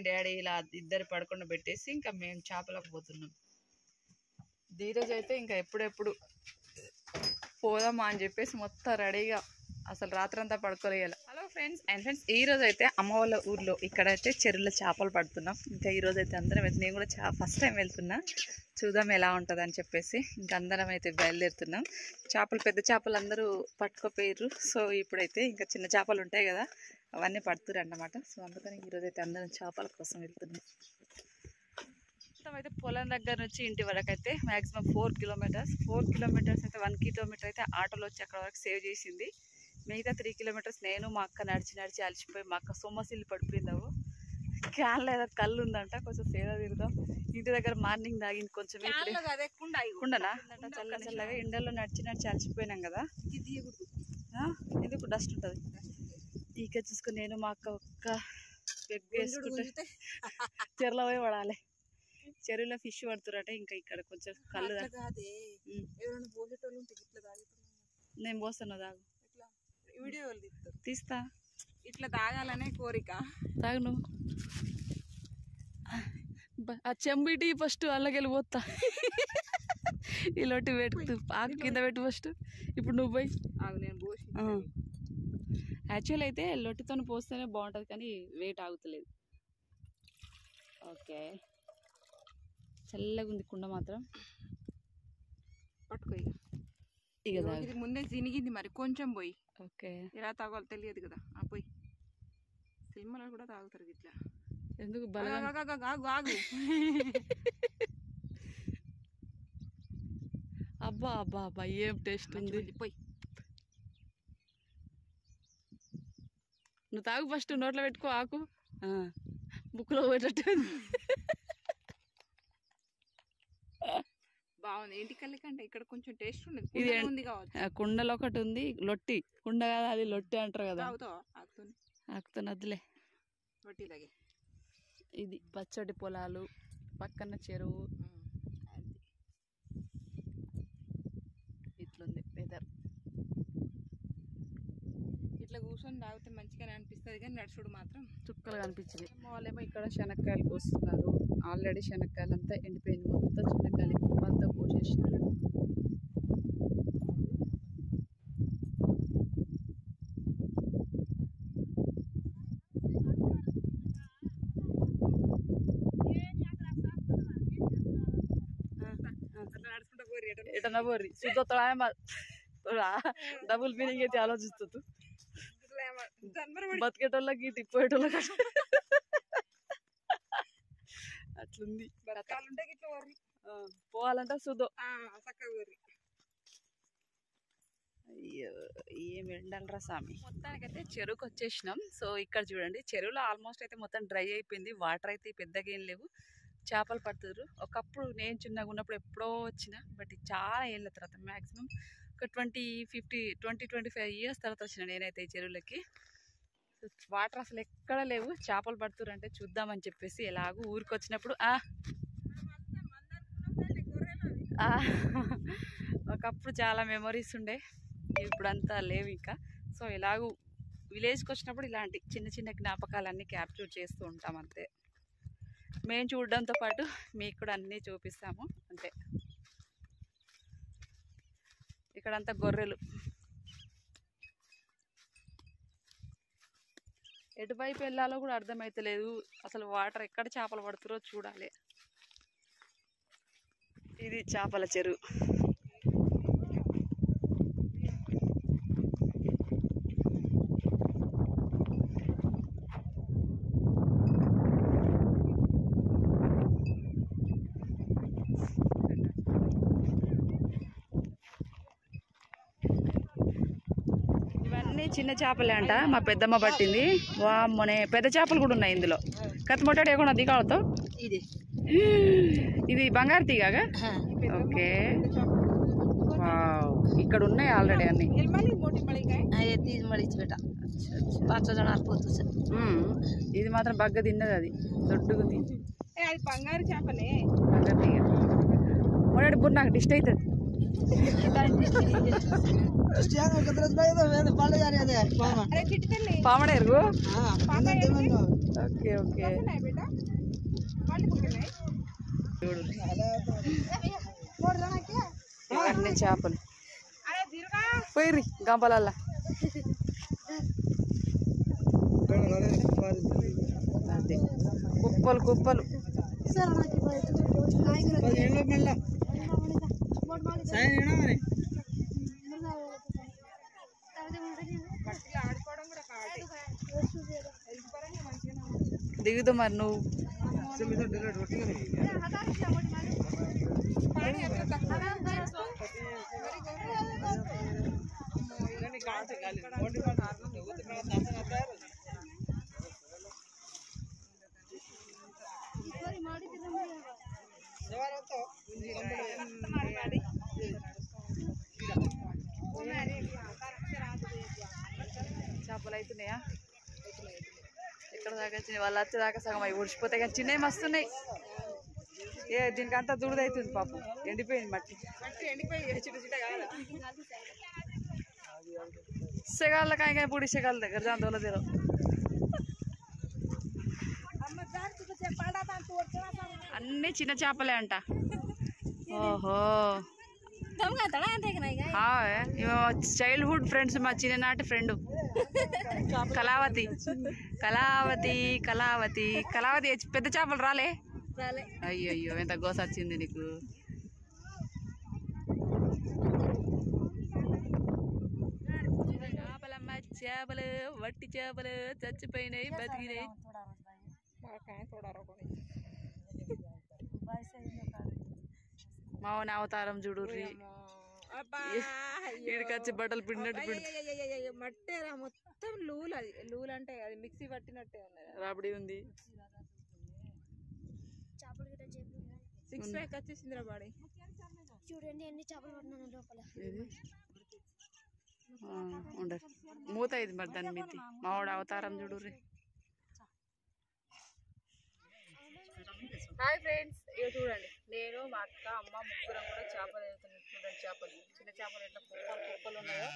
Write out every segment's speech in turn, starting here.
Daddy ఇలా ఇద్దరు పడకుండా పెట్టేసి ఇంకా మేము చేపలకు పోతున్నాం. ధీరజ్ అయితే ఇంకా ఎప్పుడెప్పుడు పోదామా అని చెప్పేసి మొత్తం రెడీగా అసలు రాత్రంతా పడుకోలేయాలి. హలో ఫ్రెండ్స్ అండ్ ఫ్రెండ్స్, ఈరోజు అయితే అమ్మ వాళ్ళ ఊర్లో ఇక్కడైతే చెరువులో చేపలు పడుతున్నాం. ఇంకా ఈరోజు అయితే అందరం అయితే నేను కూడా ఫస్ట్ టైం వెళ్తున్నా, చూద్దాం ఎలా ఉంటుంది అని చెప్పేసి ఇంకా అందరం అయితే బయలుదేరుతున్నాం. చేపలు పెద్ద చేపలు అందరూ పట్టుకోపోయారు. సో ఇప్పుడైతే ఇంకా చిన్న చేపలు ఉంటాయి కదా, అవన్నీ పడుతురు అన్నమాట. సో అందుకని ఈరోజు అయితే అందరం చేపల కోసం వెళ్తున్నాం. మొత్తం అయితే పొలం దగ్గర నుంచి ఇంటి వరకు అయితే మ్యాక్సిమం 4 కిలోమీటర్స్. 4 కిలోమీటర్స్ అయితే 1 కిలోమీటర్ అయితే ఆటోలో వచ్చి అక్కడ వరకు సేవ్ చేసింది. మిగతా 3 కిలోమీటర్స్ నేను మా అక్క నడిచి అలసిపోయి మా అక్క సొమ్మసిల్లు పడిపోయిందావు. క్యాన్లో ఏదో కళ్ళు ఉందంట, కొంచెం సేద తిరుగుదాం. ఇంటి దగ్గర మార్నింగ్ తాగింది కొంచెం, కుండనా చల్లగా ఎండల్లో నడిచి అలసిపోయినాం కదా. ఎందుకు డస్ట్ ఉంటుంది ఇక చూసుకుని నేను మా అక్క ఒక్క పెగ్ వేసుకుంటే చెరువులో పోయి పడాలి. చెరువులో ఫిష్ పడుతురట. ఇంకా ఇక్కడ కొంచెం కళ్ళు నేను పోస్తున్నా, తాగు వీడియో తీస్తా. ఇట్లా తాగాలనే కోరిక. తాగు ఆ చెంబిటి ఫస్ట్ అల్లకెళ్ళి పోతా. ఈ లొట్టి పెట్టు, ఆకు కింద పెట్టు ఫస్ట్. ఇప్పుడు నువ్వు పోయి నేను పోసి. యాక్చువల్ అయితే లొట్టితో పోస్తేనే బాగుంటుంది, కానీ వెయిట్ ఆగుతలేదు. ఓకే, చల్లగా ఉంది కుండ మాత్రం. పట్టుకో ఇక ఇది ముందే చినిగింది, మరి కొంచెం పోయి. ఓకే, ఎలా తాగాలో తెలియదు కదా. పోయి సినిమాలో కూడా తాగుతారు ఇట్లా. ఎందుకు ఆగు. అబ్బా అబ్బా అబ్బా, ఏం టేస్ట్ ఉంది. పోయి నువ్వు తాగు ఫస్ట్, నోట్లో పెట్టుకో. ఆకు బుక్లో పోయేటట్టు బాగుంది. ఇంటి కళ్ళ కంటే ఇక్కడ కొంచెం టేస్ట్ ఉండదు. ఇది ఉంది కావచ్చు. కుండలో ఒకటి ఉంది, లొట్టి కుండ కదా అది, లొట్టి అంటారు కదా. ఆకుతో వద్దులే. ఇది పచ్చడి పొలాలు, పక్కన చెరువు, ఇట్లుంది వెదర్. ఇట్లా కూర్చొని తాగితే మంచిగానే అనిపిస్తుంది, కానీ నడుచుడు మాత్రం చుక్కలు కనిపించింది. వాళ్ళేమో ఇక్కడ శనక్కాయలు కోస్తున్నారు. ఆల్రెడీ శనక్కాయలు అంతా ఎండిపోయింది, మొత్తం శనక్కాయలు అంతా కోసేసారు. ఎటన్నా పోర్రి చూద్దా, డబుల్ మీనింగ్ అయితే ఆలోచిస్తుంది. బతికేటోళ్ళకి తిప్పేటోళ్ళకి అట్లుంది. పోవాలంటే చూద్దాం. అయ్యో ఏం ఎండలరా స్వామి. మొత్తానికైతే చెరువుకి వచ్చేసినాం. సో ఇక్కడ చూడండి, చెరువులో ఆల్మోస్ట్ అయితే మొత్తం డ్రై అయిపోయింది. వాటర్ అయితే పెద్దగా ఏం లేవు. చేపలు పడుతున్నారు. ఒకప్పుడు నేను చిన్నగా ఉన్నప్పుడు ఎప్పుడో వచ్చిన, బట్ చాలా ఏళ్ళ తర్వాత మ్యాక్సిమం ఒక 20-25 ఇయర్స్ తర్వాత వచ్చిన నేనైతే ఈ చెరువులకి. వాటర్ అసలు ఎక్కడ లేవు, చేపలు పడుతున్నారు అంటే చూద్దామని చెప్పేసి ఎలాగూ ఊరికి వచ్చినప్పుడు ఒకప్పుడు చాలా మెమరీస్ ఉండే, ఇప్పుడంతా లేవు ఇంకా. సో ఎలాగూ విలేజ్కి వచ్చినప్పుడు ఇలాంటి చిన్న చిన్న జ్ఞాపకాలన్నీ క్యాప్చర్ చేస్తూ ఉంటాం అంతే. మేము చూడడంతో పాటు మీకు కూడా అన్నీ చూపిస్తాము అంతే. ఇక్కడంతా గొర్రెలు. ఎటువైపు వెళ్ళాలో కూడా అర్థమైతలేదు. అసలు వాటర్ ఎక్కడ చేపలు పడుతురో చూడాలి. ఇది చేపల చెరువు. చిన్న చేపలే అంట, మా పెద్దమ్మ పట్టింది. వామ్మనే పెద్ద చేపలు కూడా ఉన్నాయి ఇందులో. కత్తి మొట్టాడు ఏమన్నా దిగాలతో. ఇది బంగారు తీగగా. ఓకే, ఇక్కడ ఉన్నాయి ఆల్రెడీ అన్ని. ఇది మాత్రం బగ్గ తిన్నది, అది దొడ్డుగుంది. బంగారు చేపలే. బంగారు తీగ మొట్టాడు బుర్ర నాకు డిస్ట్ అవుతుంది. పామడేరు ఓకే ఓకే చూడు ఇవన్నీ చేపలు పోయిర్రి గంపలల్లా అదే కుప్పలు కుప్పలు దిగుదు మరి నువ్వు చేపలు అవుతున్నాయా ఎక్కడ దాకా వచ్చినాయి వాళ్ళు వచ్చేదాకా సగం అవి ఉడిచిపోతాయి కానీ చిన్నవి మస్తున్నాయి దీనికి అంతా దుడిదవుతుంది పాపం ఎండిపోయింది మట్టి సెగాళ్ళ కాయ పూడి సెగాళ్ళ దగ్గర దాని తీరు అన్నీ చిన్న చేపలే అంట ఓహో చైల్డ్హుడ్ ఫ్రెండ్స్ మా చిన్ననాటి ఫ్రెండ్ కళావతి కళావతి కళావతి కళావతి పెద్ద చేపలు రాలే అయ్యో ఎంత గోస వచ్చింది నీకు చేపలమ్మ చేపలు వట్టి చేపలు చచ్చిపోయినాయి బతికినాయి మావన అవతారం చూడు ఇడికొచ్చి బట్టలు పిండినట్టు మట్టేరా మొత్తం లూలు అది లూలు అంటే అది మిక్సీ పట్టినట్టే ఉన్నది రాబడి ఉంది 6 ప్యాక్ వచ్చేసిందిరా బాడీ చూడండి ఎన్ని చేపలు పడినాను లోపల ఉండరు మూత ఇది మరి దాని మీద మావాడు అవతారం చూడు హాయ్ ఫ్రెండ్స్ ఇక చూడండి నేను మా అక్క అమ్మ ముగ్గురం కూడా చేపలు వేస్తున్నాం చూడండి చేపలు చిన్న చేపలు ఎట్లా కుప్పలు కుప్పలు ఉన్నాయో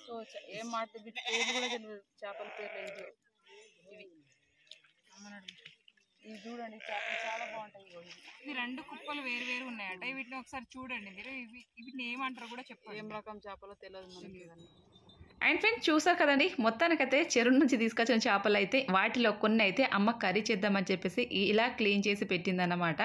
సో ఏం మాట్లాడుతుంది పేర్లు కూడా తెలియదు చేపల పేర్లు ఇవి ఇవి చూడండి చేపలు చాలా బాగుంటాయి ఇవి 2 కుప్పలు వేరు వేరు ఉన్నాయట వీటిని ఒకసారి చూడండి మీరు వీటిని ఏమంటారు కూడా చెప్పండి ఏం రకం చేపలో తెలియదు మనకి ఇవన్నీ అండ్ ఫ్రెండ్స్ చూసారు కదండి మొత్తానికైతే చెరువు నుంచి తీసుకొచ్చిన చేపలు అయితే వాటిలో కొన్ని అయితే అమ్మ కర్రీ చేద్దామని చెప్పేసి ఇలా క్లీన్ చేసి పెట్టిందన్నమాట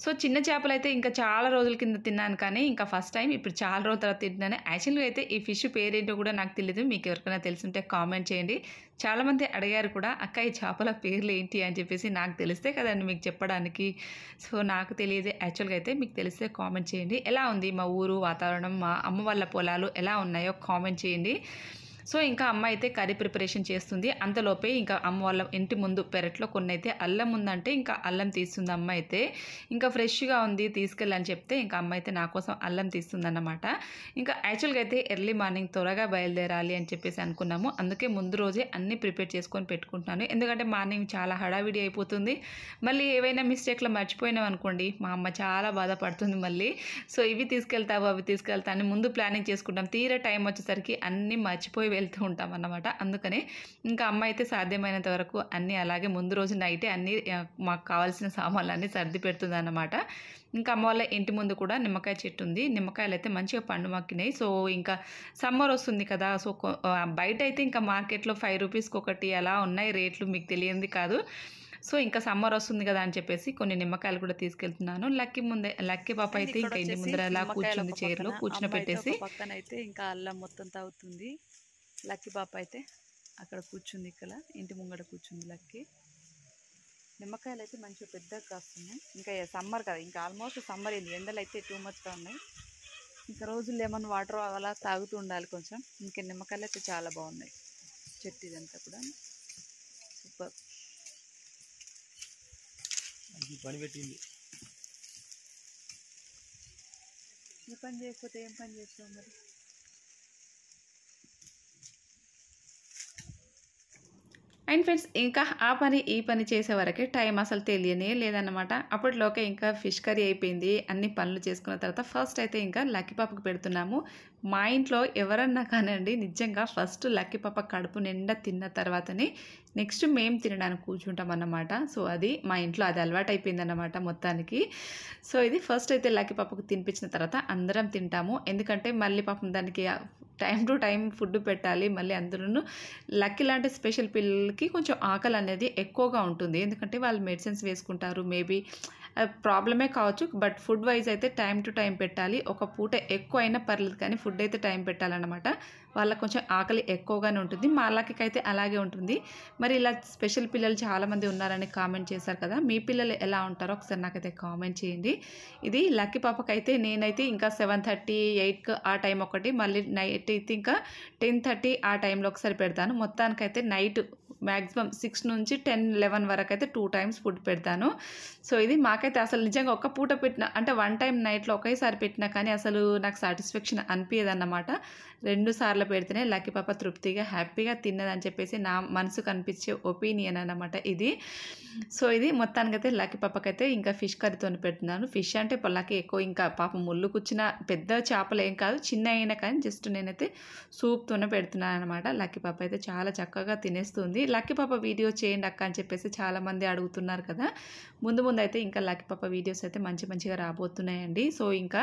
సో చిన్న చేపలు అయితే ఇంకా చాలా రోజుల కింద తిన్నాను కానీ ఇంకా ఫస్ట్ టైం ఇప్పుడు చాలా రోజుల తర్వాత తింటున్నాను యాక్చువల్గా అయితే ఈ ఫిష్ పేరేంటో కూడా నాకు తెలియదు మీకు ఎవరికైనా తెలుసుంటే కామెంట్ చేయండి చాలామంది అడిగారు కూడా అక్క ఈ చేపల పేర్లు ఏంటి అని చెప్పేసి నాకు తెలిస్తే కదండి మీకు చెప్పడానికి సో నాకు తెలియదు యాక్చువల్గా అయితే మీకు తెలిస్తే కామెంట్ చేయండి ఎలా ఉంది మా ఊరు వాతావరణం మా అమ్మ వాళ్ళ పొలాలు ఎలా ఉన్నాయో కామెంట్ చేయండి సో ఇంకా అమ్మ అయితే కర్రీ ప్రిపరేషన్ చేస్తుంది అంతలోపే ఇంకా అమ్మ వాళ్ళ ఇంటి ముందు పెరట్లో కొన్ని అయితే అల్లం ఉందంటే ఇంకా అల్లం తీస్తుంది అమ్మ అయితే ఇంకా ఫ్రెష్గా ఉంది తీసుకెళ్ళని చెప్తే ఇంకా అమ్మ అయితే నా కోసం అల్లం తీస్తుందన్నమాట ఇంకా యాక్చువల్గా అయితే ఎర్లీ మార్నింగ్ త్వరగా బయలుదేరాలి అని చెప్పేసి అనుకున్నాము అందుకే ముందు రోజే అన్నీ ప్రిపేర్ చేసుకొని పెట్టుకుంటున్నాను ఎందుకంటే మార్నింగ్ చాలా హడావిడి అయిపోతుంది మళ్ళీ ఏవైనా మిస్టేక్లో మర్చిపోయినాం అనుకోండి మా అమ్మ చాలా బాధపడుతుంది మళ్ళీ సో ఇవి తీసుకెళ్తావు అవి తీసుకెళ్తా అని ముందు ప్లానింగ్ చేసుకుంటాం తీరా టైం వచ్చేసరికి అన్నీ మర్చిపోయి వెళ్తూ ఉంటాం అన్నమాట అందుకని ఇంకా అమ్మ అయితే సాధ్యమైనంత వరకు అన్నీ అలాగే ముందు రోజు నైటే అన్నీ మాకు కావాల్సిన సామాన్లు అన్నీ సర్ది పెడుతుంది అన్నమాట ఇంకా అమ్మ వాళ్ళ ఇంటి ముందు కూడా నిమ్మకాయ చెట్టు ఉంది నిమ్మకాయలు అయితే మంచిగా పండు మక్కినాయి సో ఇంకా సమ్మర్ వస్తుంది కదా సో బయట అయితే ఇంకా మార్కెట్లో 5 రూపీస్కి ఒకటి అలా ఉన్నాయి రేట్లు మీకు తెలియంది కాదు సో ఇంకా సమ్మర్ వస్తుంది కదా అని చెప్పేసి కొన్ని నిమ్మకాయలు కూడా తీసుకెళ్తున్నాను లక్కీ పాప అయితే ఇంకా ఇంటి ముందర అలా కూర్చుంది చైర్లో కూర్చుని పెట్టేసి పక్కన అయితే ఇంకా అల్లం మొత్తం తాగుతుంది లక్కీ పాప అయితే అక్కడ కూర్చుంది ఇక్కడ ఇంటి ముంగడ కూర్చుంది లక్కీ నిమ్మకాయలు అయితే మంచిగా పెద్దగా కాస్తున్నాయి ఇంకా సమ్మర్ కదా ఇంకా ఆల్మోస్ట్ సమ్మర్ అయింది ఎండలు అయితే టూ మచ్గా ఉన్నాయి ఇంకా రోజు లెమన్ వాటర్ అలా తాగుతూ ఉండాలి కొంచెం ఇంకా నిమ్మకాయలు అయితే చాలా బాగున్నాయి చెట్టు ఇదంతా కూడా సూపర్ పని పెట్టింది ఈ పని చేయకపోతే ఏం పని చేస్తావు మరి అండ్ ఫ్రెండ్స్ ఇంకా ఆ పని ఈ పని చేసే వరకే టైం అసలు తెలియనే లేదన్నమాట. అప్పట్లోకే ఇంకా ఫిష్ కర్రీ అయిపోయింది. అన్ని పనులు చేసుకున్న తర్వాత ఫస్ట్ అయితే ఇంకా లక్కీ పాపకు పెడుతున్నాము. మా ఇంట్లో ఎవరన్నా కానండి నిజంగా ఫస్ట్ లక్కీ పాప కడుపు నిండా తిన్న తర్వాతనే నెక్స్ట్ మేము తినడానికి కూర్చుంటాం అన్నమాట. సో అది మా ఇంట్లో అది అలవాటు అయిపోయిందన్నమాట మొత్తానికి. సో ఇది ఫస్ట్ అయితే లక్కీ పాపకు తినిపించిన తర్వాత అందరం తింటాము. ఎందుకంటే మళ్ళీ పాపం దానికి టైం టు టైం ఫుడ్ పెట్టాలి. మళ్ళీ అందులోనూ లక్కీ లాంటి స్పెషల్ పిల్లలకి కొంచెం ఆకలి అనేది ఎక్కువగా ఉంటుంది. ఎందుకంటే వాళ్ళు మెడిసిన్స్ వేసుకుంటారు. మేబీ ప్రాబ్లమే కావచ్చు. బట్ ఫుడ్ వైజ్ అయితే టైం టు టైం పెట్టాలి. ఒక పూట ఎక్కువ అయినా పర్లేదు కానీ ఫుడ్ అయితే టైం పెట్టాలన్నమాట. వాళ్ళకి కొంచెం ఆకలి ఎక్కువగానే ఉంటుంది. మా లక్కీకి అయితే అలాగే ఉంటుంది. మరి ఇలా స్పెషల్ పిల్లలు చాలామంది ఉన్నారని కామెంట్ చేశారు కదా, మీ పిల్లలు ఎలా ఉంటారో ఒకసారి నాకైతే కామెంట్ చేయండి. ఇది లక్కీ పాపకైతే నేనైతే ఇంకా 7:30, 8 ఆ టైం ఒకటి, మళ్ళీ నైట్ అయితే ఇంకా 10:30 ఆ టైంలో ఒకసారి పెడతాను. మొత్తానికైతే నైట్ మ్యాక్సిమం 6 నుంచి 10, 11 వరకు అయితే 2 టైమ్స్ ఫుడ్ పెడతాను. సో ఇది మాకైతే అసలు నిజంగా ఒక్క పూట పెట్టిన అంటే 1 టైం నైట్లో ఒకేసారి పెట్టినా కానీ అసలు నాకు సాటిస్ఫాక్షన్ అనిపించదన్నమాట. 2 సార్లు పెడితేనే లక్కీ పాప తృప్తిగా హ్యాపీగా తిన్నదని చెప్పేసి నా మనసుకు అనిపించే ఒపీనియన్ అన్నమాట ఇది. సో ఇది మొత్తానికైతే లక్కీ పాపకైతే ఇంకా ఫిష్ కర్రీతో పెడుతున్నాను. ఫిష్ అంటే లక్కీ ఎక్కువ ఇంకా పాపం ముళ్ళు కూర్చిన పెద్ద చేపలు ఏం కాదు, చిన్న అయినా కానీ జస్ట్ నేనైతే సూప్తోనే పెడుతున్నాను అనమాట. లక్కీ పాప అయితే చాలా చక్కగా తినేస్తుంది. లక్కీ పాప వీడియో చేయండి అక్క అని చెప్పేసి చాలామంది అడుగుతున్నారు కదా. ముందు అయితే ఇంకా లక్కీ పాప వీడియోస్ అయితే మంచిగా రాబోతున్నాయండి. సో ఇంకా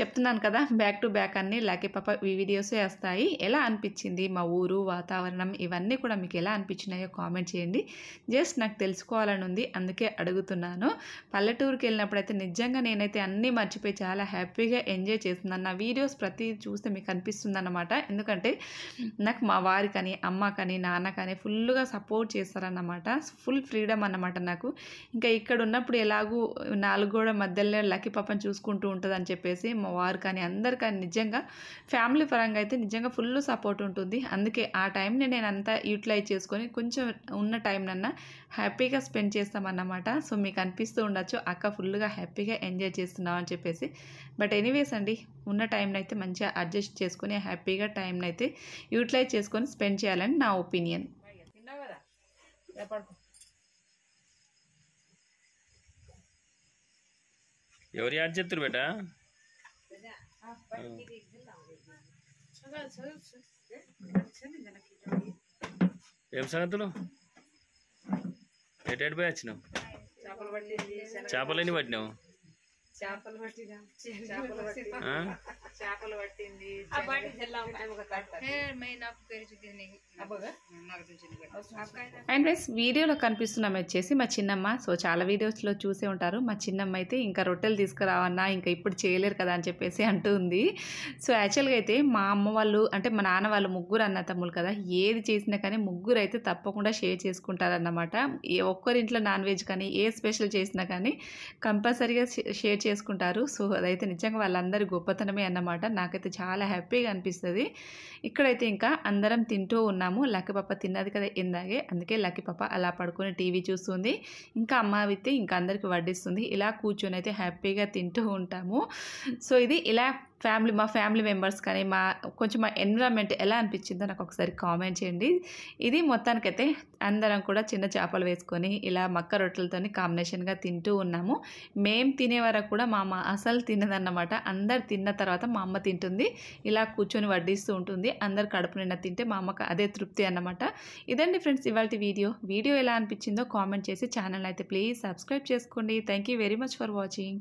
చెప్తున్నాను కదా, బ్యాక్ టు బ్యాక్ అన్నీ లక్కీ పాప వీడియోసే వస్తాయి. ఎలా అనిపించింది మా ఊరు వాతావరణం ఇవన్నీ కూడా మీకు ఎలా అనిపించినాయో కామెంట్ చేయండి. జస్ట్ నాకు తెలుసుకోవాలని ఉంది, అందుకే అడుగుతున్నాను. పల్లెటూరుకి వెళ్ళినప్పుడు అయితే నిజంగా నేనైతే అన్నీ మర్చిపోయి చాలా హ్యాపీగా ఎంజాయ్ చేస్తున్నాను. నా వీడియోస్ ప్రతి చూస్తే మీకు అనిపిస్తుంది అన్నమాట. ఎందుకంటే నాకు మా వారి కానీ అమ్మ కానీ నాన్న కానీ ఫుల్గా సపోర్ట్ చేస్తారన్నమాట. ఫుల్ ఫ్రీడమ్ అన్నమాట నాకు. ఇంకా ఇక్కడ ఉన్నప్పుడు ఎలాగూ 4 గోడ మధ్యలో లక్కీ పాపని చూసుకుంటూ ఉంటుంది అని చెప్పేసి మా వారు కానీ అందరు కానీ నిజంగా ఫ్యామిలీ పరంగా అయితే నిజంగా ఫుల్ సపోర్ట్ ఉంటుంది. అందుకే ఆ టైంని నేను అంతా యూటిలైజ్ చేసుకొని కొంచెం ఉన్న టైంనన్నా హ్యాపీగా స్పెండ్ చేస్తామన్నమాట. సో మీకు అనిపిస్తూ ఉండొచ్చు అక్క ఫుల్గా హ్యాపీగా ఎంజాయ్ చేస్తున్నావు అని చెప్పేసి. బట్ ఎనీవేస్ అండి, ఉన్న టైంని అయితే మంచిగా అడ్జస్ట్ చేసుకొని హ్యాపీగా టైంని అయితే యూటిలైజ్ చేసుకొని స్పెండ్ చేయాలని నా ఒపీనియన్. ఎవరు యాడ్ చెప్తారు బేటా? ఏం సంగతులు? ఎటు పోయి వచ్చినావు? చేపలు ఎన్ని పట్టినావు? చేపలు పట్టింది అండ్ ఫ్రెండ్స్ వీడియోలో కనిపిస్తున్నాం వచ్చేసి మా చిన్నమ్మ. సో చాలా వీడియోస్లో చూసే ఉంటారు. మా చిన్నమ్మ అయితే ఇంకా రొట్టెలు తీసుకురావన్నా ఇంకా ఇప్పుడు చేయలేరు కదా అని చెప్పేసి అంటూ ఉంది. సో యాక్చువల్గా అయితే మా అమ్మ వాళ్ళు అంటే మా నాన్న వాళ్ళు ముగ్గురు అన్న తమ్ముళ్ళు కదా, ఏది చేసినా కానీ ముగ్గురు అయితే తప్పకుండా షేర్ చేసుకుంటారన్నమాట. ఒక్కరింట్లో నాన్ వెజ్ కానీ ఏ స్పెషల్ చేసినా కానీ కంపల్సరీగా షేర్ చేసుకుంటారు. సో అదైతే నిజంగా వాళ్ళందరి గొప్పతనమే అన్నమాట. నాకైతే చాలా హ్యాపీగా అనిపిస్తుంది. ఇక్కడైతే ఇంకా అందరం తింటూ ఉన్నాము. లక్కీ పాప తిన్నది కదా ఇందాకే, అందుకే లక్కీ పాప అలా పడుకొని టీవీ చూస్తుంది. ఇంకా అమ్మ అయితే ఇంకా అందరికి వడ్డిస్తుంది. ఇలా కూర్చొని అయితే హ్యాపీగా తింటూ ఉంటాము. సో ఇది ఇలా మా ఫ్యామిలీ మెంబర్స్ కానీ కొంచెం మా ఎన్విరాన్మెంట్ ఎలా అనిపించిందో నాకు ఒకసారి కామెంట్ చేయండి. ఇది మొత్తానికైతే అందరం కూడా చిన్న చేపలు వేసుకొని ఇలా మక్క రొట్టెలతో కాంబినేషన్గా తింటూ ఉన్నాము. మేము తినే వరకు కూడా మా అమ్మ అసలు తినదన్నమాట. అందరు తిన్న తర్వాత మా అమ్మ తింటుంది. ఇలా కూర్చొని వడ్డిస్తూ ఉంటుంది. అందరు కడుపు నిండా తింటే మా అమ్మకు అదే తృప్తి అన్నమాట. ఇదండి ఫ్రెండ్స్ ఇవాళ వీడియో ఎలా అనిపించిందో కామెంట్ చేసి ఛానల్ అయితే ప్లీజ్ సబ్స్క్రైబ్ చేసుకోండి. Thank you very much for watching.